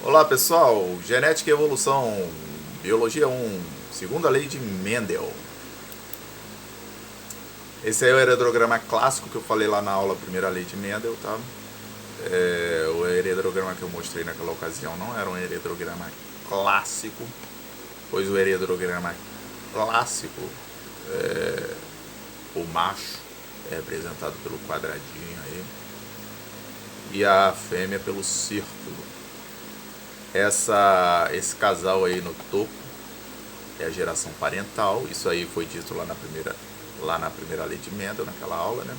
Olá pessoal, Genética e Evolução, Biologia 1, segunda lei de Mendel. Esse aí é o heredograma clássico que eu falei lá na aula, primeira lei de Mendel, tá? O heredograma que eu mostrei naquela ocasião não era um heredograma clássico, pois o heredograma clássico, o macho, é representado pelo quadradinho aí, e a fêmea pelo círculo. Esse casal aí no topo é a geração parental. Isso aí foi dito lá na primeira lei de Mendel, naquela aula, né?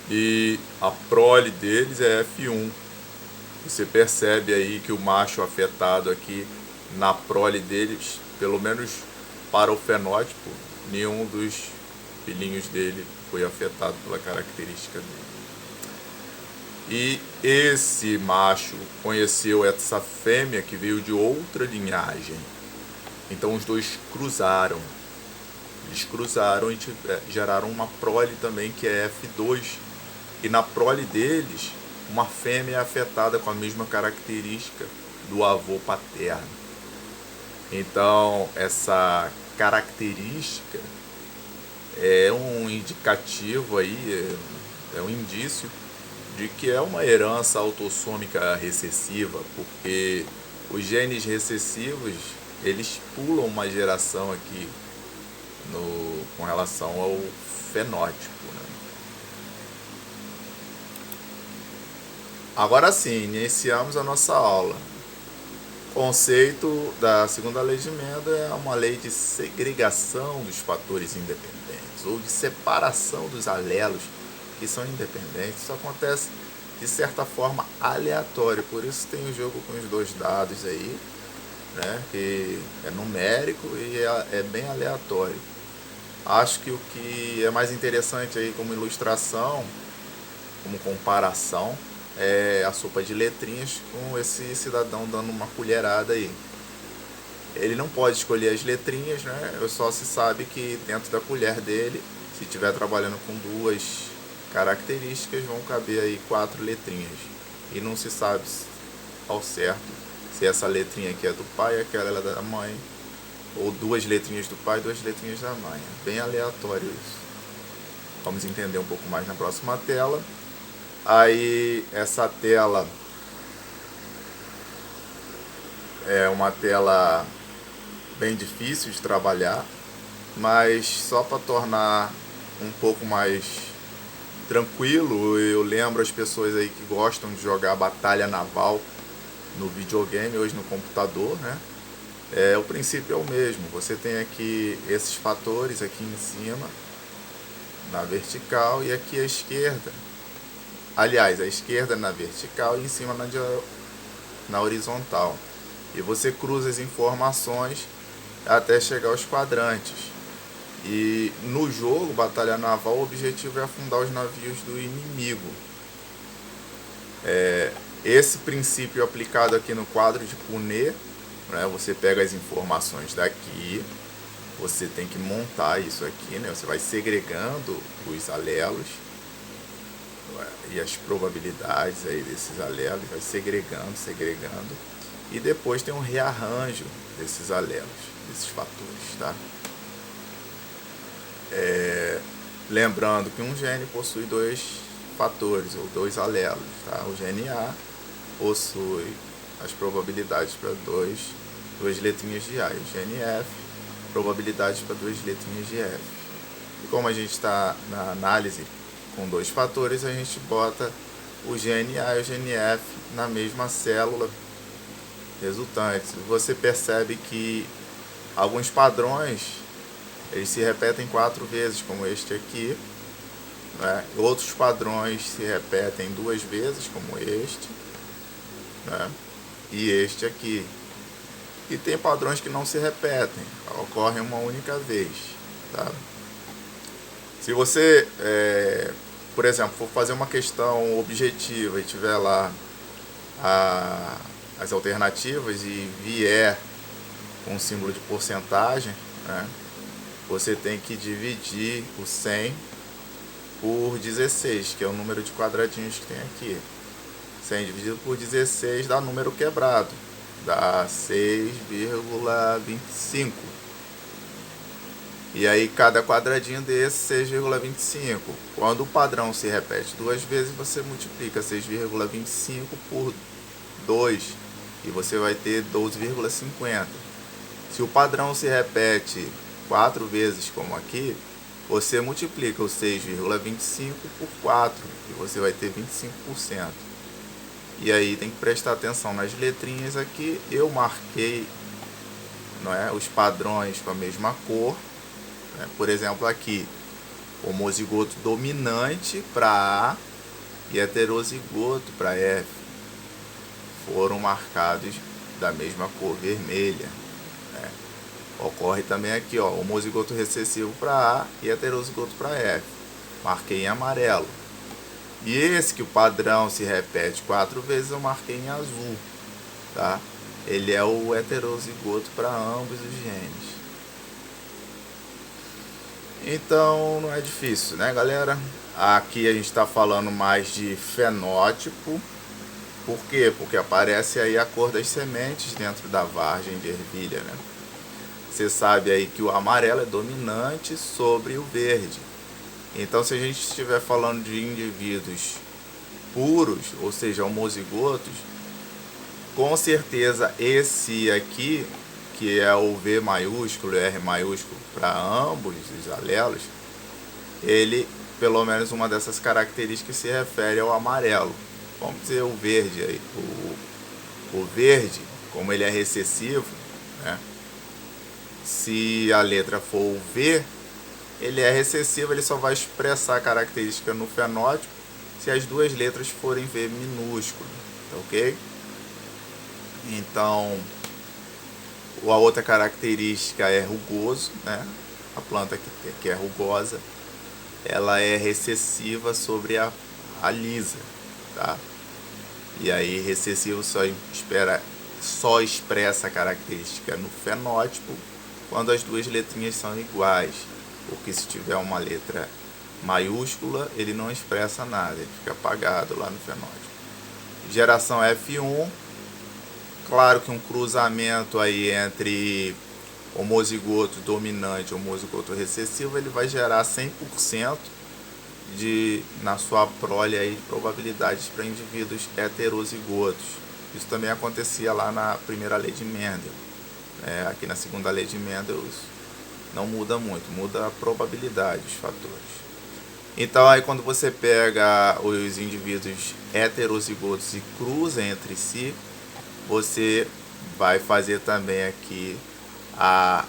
E a prole deles é F1. Você percebe aí que o macho afetado aqui na prole deles, pelo menos para o fenótipo, nenhum dos filhinhos dele foi afetado pela característica dele. E esse macho conheceu essa fêmea que veio de outra linhagem. Então os dois cruzaram. Eles cruzaram e geraram uma prole também que é F2. E na prole deles, uma fêmea é afetada com a mesma característica do avô paterno. Então essa característica é um indicativo aí, é um indício de que é uma herança autossômica recessiva, porque os genes recessivos eles pulam uma geração aqui com relação ao fenótipo, né? Agora sim, iniciamos a nossa aula. O conceito da segunda lei de Mendel é uma lei de segregação dos fatores independentes, ou de separação dos alelos que são independentes. Isso acontece de certa forma aleatório, por isso tem o jogo com os dois dados aí, né, que é numérico e é bem aleatório. Acho que o que é mais interessante aí como ilustração, como comparação, é a sopa de letrinhas com esse cidadão dando uma colherada aí. Ele não pode escolher as letrinhas, né? Só se sabe que dentro da colher dele, se estiver trabalhando com duas características, vão caber aí 4 letrinhas. E não se sabe ao certo se essa letrinha aqui é do pai e aquela é da mãe, ou 2 letrinhas do pai e 2 letrinhas da mãe. É bem aleatório isso. Vamos entender um pouco mais na próxima tela. Aí essa tela é uma tela bem difícil de trabalhar, mas só para tornar um pouco mais tranquilo, eu lembro as pessoas aí que gostam de jogar batalha naval no videogame, hoje no computador, né? O princípio é o mesmo. Você tem aqui esses fatores aqui em cima, na vertical, e aqui à esquerda. Aliás, à esquerda na vertical e em cima na horizontal. E você cruza as informações até chegar aos quadrantes. E no jogo Batalha Naval, o objetivo é afundar os navios do inimigo. Esse princípio aplicado aqui no quadro de Punnett, né, você pega as informações daqui, você tem que montar isso aqui, né, você vai segregando os alelos e as probabilidades aí desses alelos, vai segregando, e depois tem um rearranjo desses alelos, desses fatores, tá? Lembrando que um gene possui 2 fatores, ou 2 alelos, tá? O gene A possui as probabilidades para 2 letrinhas de A, e o gene F, probabilidades para 2 letrinhas de F. E como a gente está na análise com 2 fatores, a gente bota o gene A e o gene F na mesma célula resultante. Você percebe que alguns padrões eles se repetem 4 vezes, como este aqui, né? Outros padrões se repetem 2 vezes, como este, né? E este aqui. E tem padrões que não se repetem, ocorrem uma única vez, tá? Se você, por exemplo, for fazer uma questão objetiva e tiver lá as alternativas e vier com um símbolo de porcentagem, né, você tem que dividir o 100 por 16, que é o número de quadradinhos que tem aqui. 100 dividido por 16 dá número quebrado. dá 6,25. E aí cada quadradinho desse 6,25. Quando o padrão se repete duas vezes, você multiplica 6,25 por 2 e você vai ter 12,50. Se o padrão se repete 4 vezes, como aqui, você multiplica o 6,25 por 4 e você vai ter 25%. E aí tem que prestar atenção nas letrinhas aqui. Eu marquei, não é, os padrões com a mesma cor. Por exemplo, aqui, homozigoto dominante para A e heterozigoto para F foram marcados da mesma cor vermelha. Ocorre também aqui, ó, homozigoto recessivo para A e heterozigoto para F. Marquei em amarelo. E esse que o padrão se repete 4 vezes, eu marquei em azul, tá? Ele é o heterozigoto para ambos os genes. Então não é difícil, né, galera? Aqui a gente está falando mais de fenótipo. Por quê? Porque aparece aí a cor das sementes dentro da vargem de ervilha, né? Você sabe aí que o amarelo é dominante sobre o verde. Então, se a gente estiver falando de indivíduos puros, ou seja, homozigotos, com certeza esse aqui, que é o V maiúsculo e R maiúsculo para ambos os alelos, ele, pelo menos uma dessas características se refere ao amarelo. Vamos dizer o verde aí. O verde, como ele é recessivo, né? Se a letra for o V, ele é recessivo, ele só vai expressar a característica no fenótipo se as duas letras forem V minúsculo, ok? Então, a outra característica é rugoso, né? A planta que é rugosa, ela é recessiva sobre a lisa, tá? E aí recessivo só expressa a característica no fenótipo quando as duas letrinhas são iguais, porque se tiver uma letra maiúscula, ele não expressa nada, ele fica apagado lá no fenótipo. Geração F1, claro que um cruzamento aí entre homozigoto dominante e homozigoto recessivo, ele vai gerar 100% na sua prole aí, de probabilidades para indivíduos heterozigotos. Isso também acontecia lá na primeira lei de Mendel. Aqui na segunda lei de Mendel isso não muda muito, muda a probabilidade, os fatores. Então aí quando você pega os indivíduos heterozigotos e cruza entre si, você vai fazer também aqui a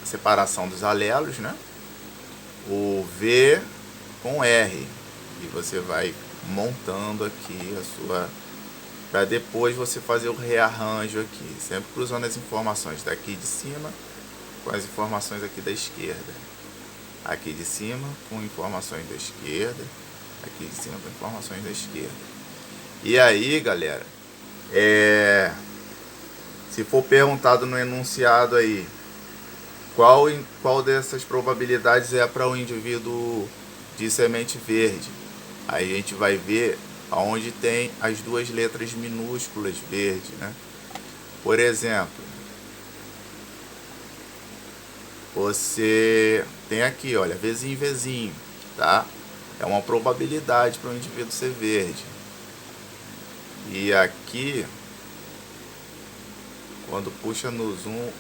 separação dos alelos, né? O V com R, e você vai montando aqui a sua, para depois você fazer o rearranjo aqui, sempre cruzando as informações daqui de cima com as informações aqui da esquerda, aqui de cima com informações da esquerda, aqui de cima com informações da esquerda. E aí, galera, se for perguntado no enunciado aí qual dessas probabilidades é para o indivíduo de semente verde, aí a gente vai ver aonde tem as duas letras minúsculas verde, né? Por exemplo, você tem aqui, olha, Vzinho, Vzinho, tá? É uma probabilidade para o indivíduo ser verde. E aqui, quando puxa no zoom,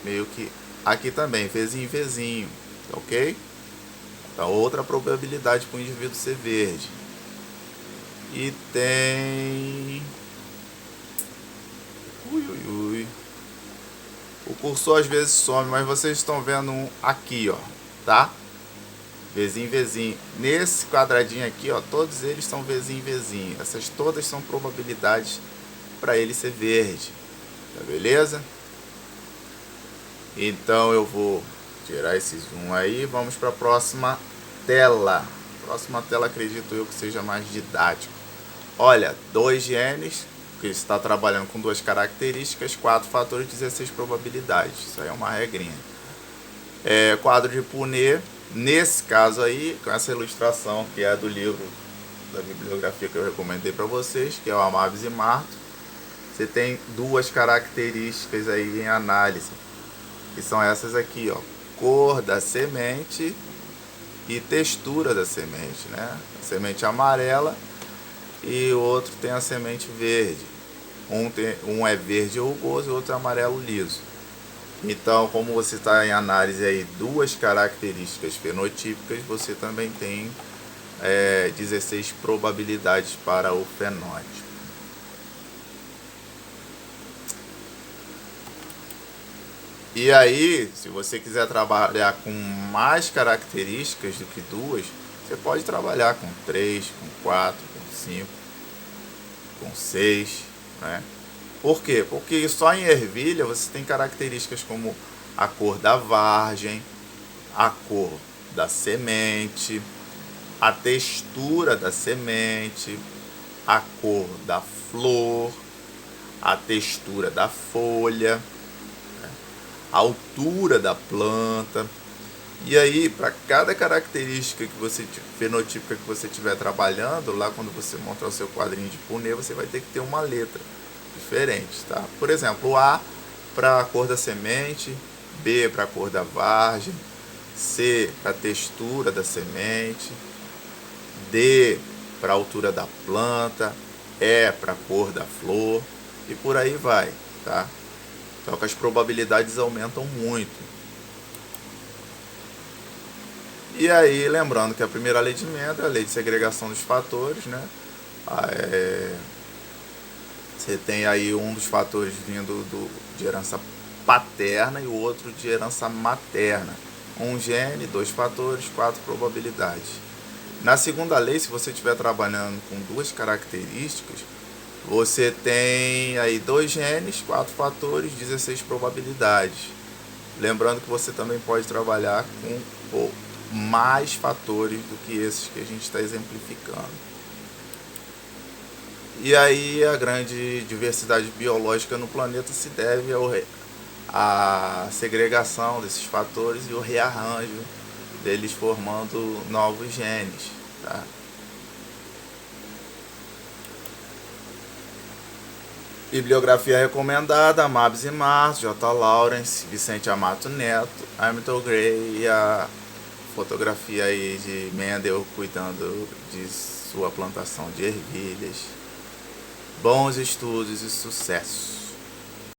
meio que aqui também, Vzinho, Vzinho, ok? Então, outra probabilidade para o indivíduo ser verde. E tem... O cursor às vezes some, mas vocês estão vendo um aqui, ó, tá? Vzinho, Vzinho. Nesse quadradinho aqui, ó, todos eles são Vzinho, Vzinho. Essas todas são probabilidades para ele ser verde, tá beleza? Então eu vou tirar esse zoom aí, vamos para a próxima tela. Próxima tela, acredito eu que seja mais didático. Olha, 2 genes, que está trabalhando com 2 características, 4 fatores, 16 probabilidades. Isso aí é uma regrinha. Quadro de Punnett, nesse caso aí, com essa ilustração que é do livro da bibliografia que eu recomendei para vocês, que é o Amaves e Marto. você tem duas características aí em análise, que são essas aqui, ó, cor da semente e textura da semente, né? A semente amarela e o outro tem a semente verde. Um é verde rugoso e o outro é amarelo liso. Então, como você está em análise aí duas características fenotípicas, você também tem 16 probabilidades para o fenótipo. E aí, se você quiser trabalhar com mais características do que duas, você pode trabalhar com 3, com 4, com 5, com 6, né? Por quê? Porque só em ervilha você tem características como a cor da vargem, a cor da semente, a textura da semente, a cor da flor, a textura da folha, a altura da planta. E aí, para cada característica que você fenotípica que você estiver trabalhando, lá quando você montar o seu quadrinho de Punnett, você vai ter que ter uma letra diferente, tá? Por exemplo, o A para a cor da semente, B para a cor da vargem, C para a textura da semente, D para a altura da planta, E para a cor da flor e por aí vai, tá? Só que as probabilidades aumentam muito. E aí, lembrando que a primeira lei de Mendel é a lei de segregação dos fatores, né? Você tem aí um dos fatores vindo de herança paterna e o outro de herança materna. Um gene, 2 fatores, 4 probabilidades. Na segunda lei, se você estiver trabalhando com duas características, você tem aí 2 genes, 4 fatores, 16 probabilidades. Lembrando que você também pode trabalhar com mais fatores do que esses que a gente está exemplificando. E aí a grande diversidade biológica no planeta se deve à segregação desses fatores e o rearranjo deles formando novos genes, tá? Bibliografia recomendada: Mabs e Mars, J. Lawrence, Vicente Amato Neto, Hamilton Gray e a fotografia aí de Mendel cuidando de sua plantação de ervilhas. Bons estudos e sucesso!